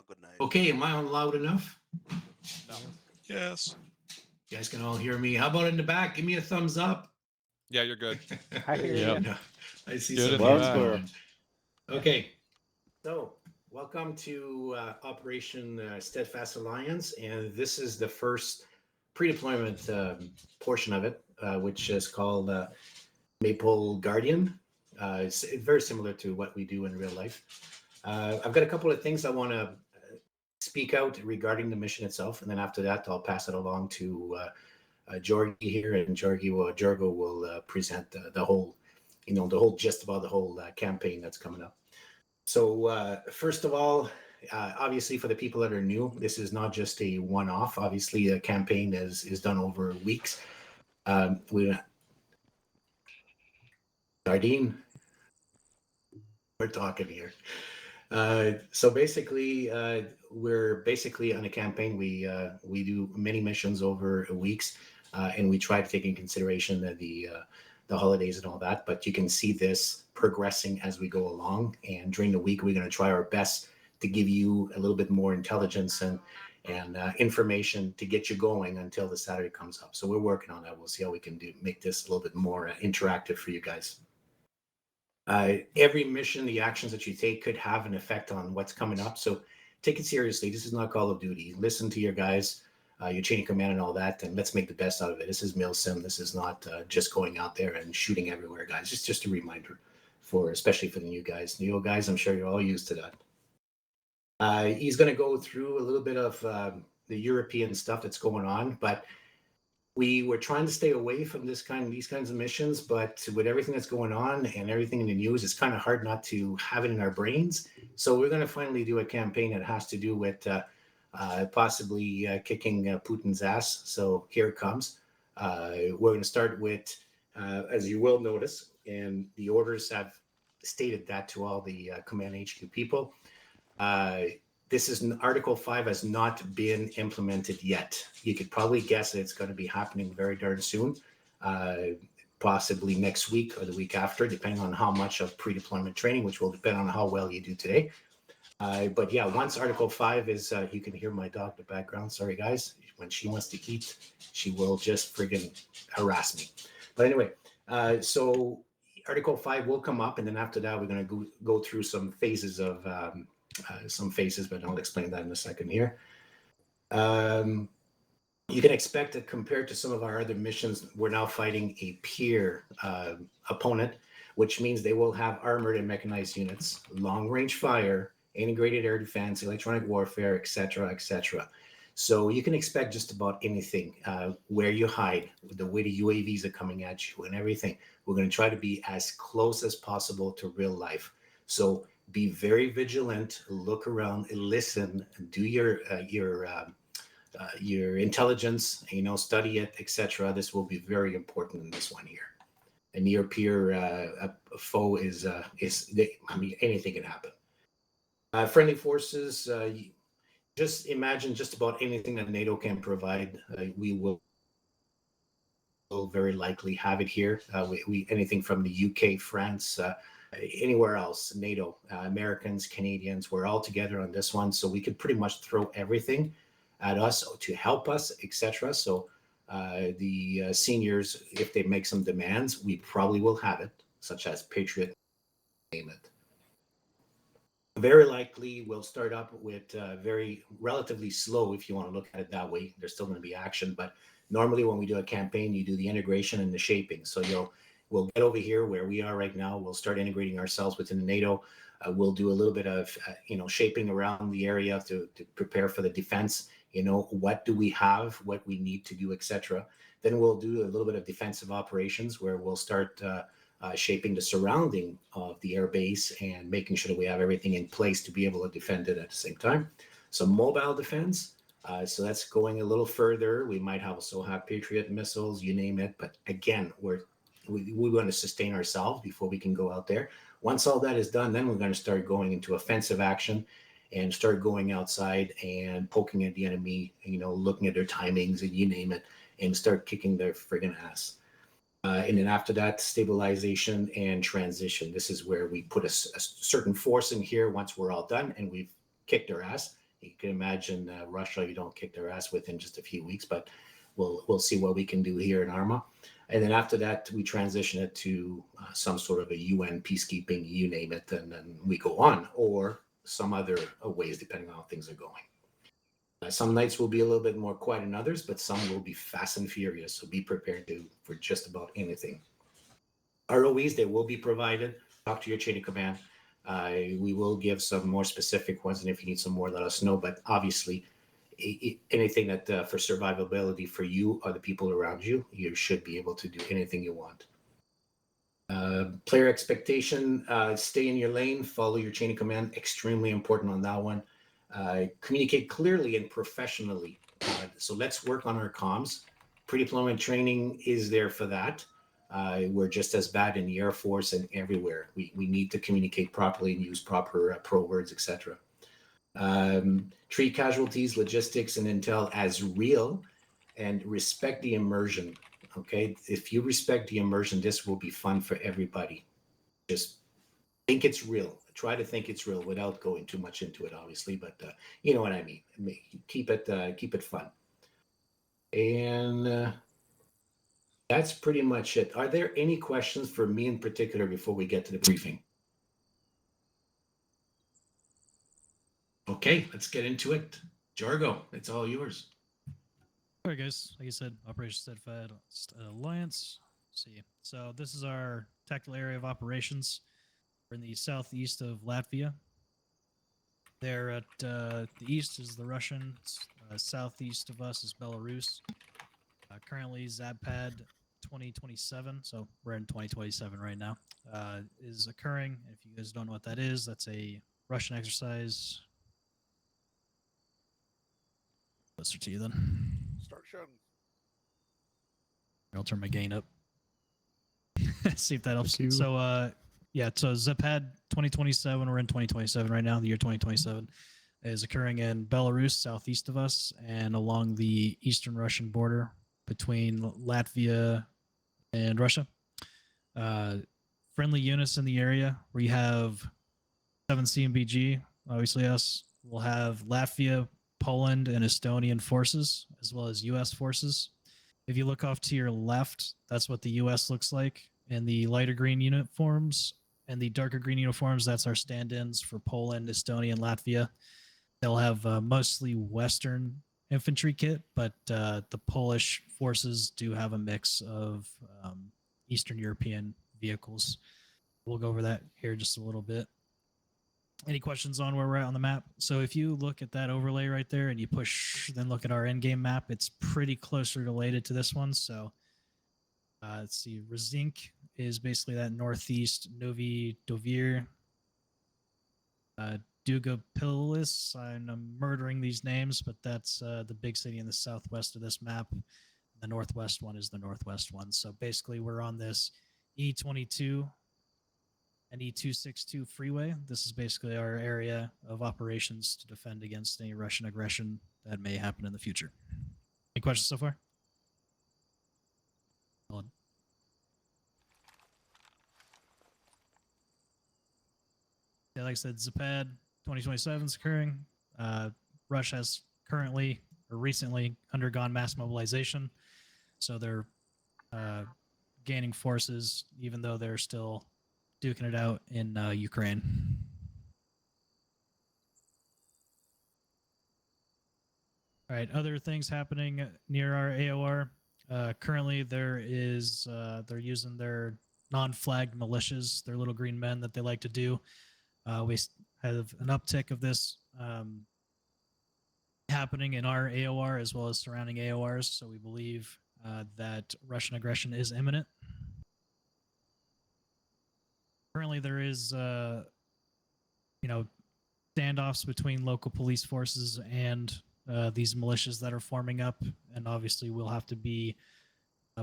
Good night. Okay, am I on loud enough? No. Yes. You guys can all hear me. How about in the back? Give me a thumbs up. Yeah, you're good. I hear Yep. you. I see Good some in the hands back. going. Okay, so welcome to Operation Steadfast Alliance, and this is the first pre-deployment portion of it, which is called Maple Guardian. It's very similar to what we do in real life. I've got a couple of things I want to speak out regarding the mission itself, and then after that, I'll pass it along to Jorgi here, and Jorgo will present the whole, the whole gist about the whole campaign that's coming up. So first of all, obviously for the people that are new, this is not just a one-off. Obviously, the campaign is done over weeks. Dardine, we're talking here. So basically, we're basically on a campaign. We do many missions over weeks, and we try to take in consideration the holidays and all that. But you can see this progressing as we go along. And during the week, we're going to try our best to give you a little bit more intelligence and information to get you going until the Saturday comes up. So we're working on that. We'll see how we can make this a little bit more interactive for you guys. Every mission, the actions that you take could have an effect on what's coming up. So take it seriously. This is not Call of Duty. Listen to your guys, your chain of command and all that, and let's make the best out of it. This is MilSim. This is not just going out there and shooting everywhere, guys. It's just a reminder, especially for the new guys. New guys, I'm sure you're all used to that. He's going to go through a little bit of the European stuff that's going on, but we were trying to stay away from these kinds of missions, but with everything that's going on and everything in the news, it's kind of hard not to have it in our brains. So we're going to finally do a campaign that has to do with possibly kicking Putin's ass. So here it comes. We're going to start with, as you will notice, and the orders have stated that to all the Command HQ people. This is Article 5 has not been implemented yet. You could probably guess that it's going to be happening very darn soon, possibly next week or the week after, depending on how much of pre-deployment training, which will depend on how well you do today. But yeah, once Article 5 is, you can hear my dog in the background. Sorry, guys. When she wants to eat, she will just friggin' harass me. But anyway, so Article 5 will come up, and then after that, we're going to go through some phases of but I'll explain that in a second here. You can expect that compared to some of our other missions, we're now fighting a peer opponent, which means they will have armored and mechanized units, long-range fire, integrated air defense, electronic warfare, etc., etc. So you can expect just about anything, where you hide, the way the UAVs are coming at you and everything. We're going to try to be as close as possible to real life. So be very vigilant, look around, listen, do your intelligence, study it, etc. This will be very important in this one here. A near peer foe is anything can happen. Friendly forces, just imagine just about anything that NATO can provide. We will very likely have it here. We anything from the UK, France, anywhere else, NATO, Americans, Canadians, we're all together on this one. So we could pretty much throw everything at us to help us, etc. So the seniors, if they make some demands, we probably will have it, such as Patriot, name it. Very likely we'll start up with very relatively slow, if you want to look at it that way. There's still going to be action, but normally when we do a campaign, you do the integration and the shaping. So we'll get over here where we are right now. We'll start integrating ourselves within NATO. We'll do a little bit of, shaping around the area to prepare for the defense. What do we have, what we need to do, etc. Then we'll do a little bit of defensive operations where we'll start shaping the surrounding of the air base and making sure that we have everything in place to be able to defend it at the same time. So mobile defense. So that's going a little further. We might also have Patriot missiles, you name it. But again, we want to sustain ourselves before we can go out there. Once all that is done, then we're going to start going into offensive action and start going outside and poking at the enemy, looking at their timings and you name it, and start kicking their friggin' ass. And then after that, stabilization and transition. This is where we put a certain force in here once we're all done and we've kicked their ass. You can imagine Russia, you don't kick their ass within just a few weeks, but we'll see what we can do here in ARMA. And then after that, we transition it to some sort of a UN peacekeeping, you name it, and then we go on, or some other ways depending on how things are going. Some nights will be a little bit more quiet than others, but some will be fast and furious. So be prepared for just about anything. ROEs, they will be provided. Talk to your chain of command. We will give some more specific ones, and if you need some more, let us know. But obviously, anything that for survivability for you or the people around you, you should be able to do anything you want. Player expectation, stay in your lane, follow your chain of command. Extremely important on that one. Communicate clearly and professionally. So let's work on our comms. Pre-deployment training is there for that. We're just as bad in the Air Force and everywhere. We need to communicate properly and use proper pro words, etc. Treat casualties, logistics, and intel as real, and respect the immersion. Okay, if you respect the immersion, this will be fun for everybody. Just think it's real. Try to think it's real without going too much into it, obviously. But you know what I mean. Keep it fun. And that's pretty much it. Are there any questions for me in particular before we get to the briefing? Okay, let's get into it. Jargo, it's all yours. All right, guys. Like I said, Operation Steadfast Alliance. Let's see, so this is our tactical area of operations. We're in the southeast of Latvia. There at the east is the Russians. Southeast of us is Belarus. Currently, ZAPAD 2027, so we're in 2027 right now, is occurring. If you guys don't know what that is, that's a Russian exercise. Closer to you then. Start shouting. I'll turn my gain up. See if that helps. Thank you. So, yeah, so ZAPAD 2027, we're in 2027 right now, the year 2027, is occurring in Belarus, southeast of us, and along the eastern Russian border between Latvia and Russia. Friendly units in the area. We have 7 CMBG, obviously us. We'll have Latvia, Poland, and Estonian forces, as well as U.S. forces. If you look off to your left, that's what the U.S. looks like in the lighter green uniforms, and the darker green uniforms, that's our stand-ins for Poland, Estonia, and Latvia. They'll have mostly Western infantry kit, but the Polish forces do have a mix of Eastern European vehicles. We'll go over that here just a little bit. Any questions on where we're at on the map? So if you look at that overlay right there and you push, then look at our endgame map, it's pretty closely related to this one. So let's see, Rezink is basically that northeast, Novi Dovir, Dugopilis. I'm murdering these names, but that's the big city in the southwest of this map. The northwest one is the northwest one. So basically we're on this E22 and E262 freeway. This is basically our area of operations to defend against any Russian aggression that may happen in the future. Any questions so far? Hold on. Yeah, like I said, ZAPAD 2027 is occurring. Russia has currently or recently undergone mass mobilization. So they're gaining forces, even though they're still duking it out in Ukraine. All right, other things happening near our AOR. Currently, they're using their non-flagged militias, their little green men that they like to do. We have an uptick of this happening in our AOR as well as surrounding AORs, so we believe that Russian aggression is imminent. Currently, there is, standoffs between local police forces and these militias that are forming up, and obviously we'll have to be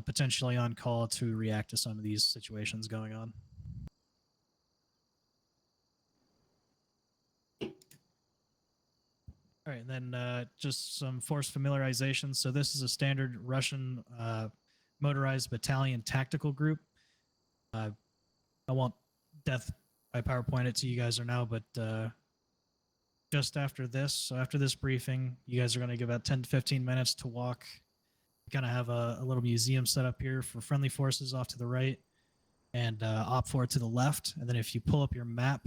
potentially on call to react to some of these situations going on. All right, and then just some force familiarization. So this is a standard Russian motorized battalion tactical group. I won't death by PowerPoint it to you guys or now, but just after this. So after this briefing, you guys are going to give about 10 to 15 minutes to walk. We kind of have a little museum set up here for friendly forces off to the right and Op 4 to the left. And then if you pull up your map,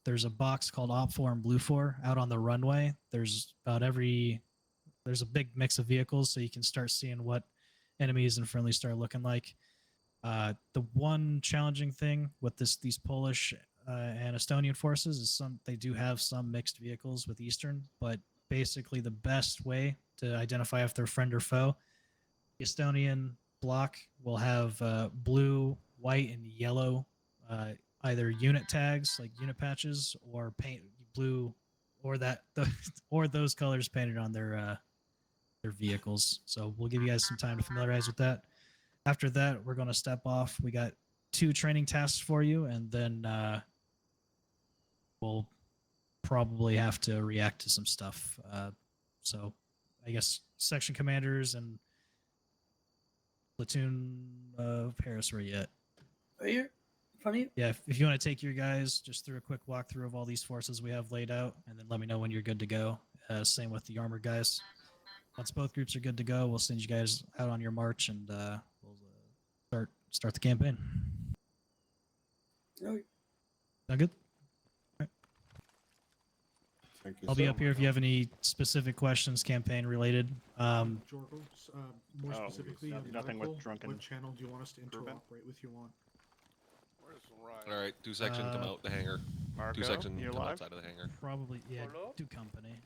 there's a box called Op 4 and Blue 4 out on the runway. There's a big mix of vehicles, so you can start seeing what enemies and friendlies start looking like. The one challenging thing with these Polish and Estonian forces is they do have some mixed vehicles with Eastern, but basically the best way to identify if they're friend or foe, the Estonian block will have blue, white, and yellow either unit tags like unit patches or paint blue or or those colors painted on their vehicles. So we'll give you guys some time to familiarize with that. After that, we're going to step off. We got 2 training tasks for you, and then we'll probably have to react to some stuff. So I guess section commanders and platoon Paris, where you at? Right here, in front of you. Yeah, if you want to take your guys just through a quick walkthrough of all these forces we have laid out, and then let me know when you're good to go. Same with the armored guys. Once both groups are good to go, we'll send you guys out on your march, and we'll start the campaign. Okay. Sound good? Thank you. I'll be up here if you have any specific questions, campaign related. Jorgo, more Oh, specifically, on the nothing with article, drunken what channel do you want us to bourbon? interoperate with you on? Where's Ryan? All right, 2 section come out the hangar. Marco, 2 section you come alive? outside of the hangar. Probably, yeah, Hello? do company.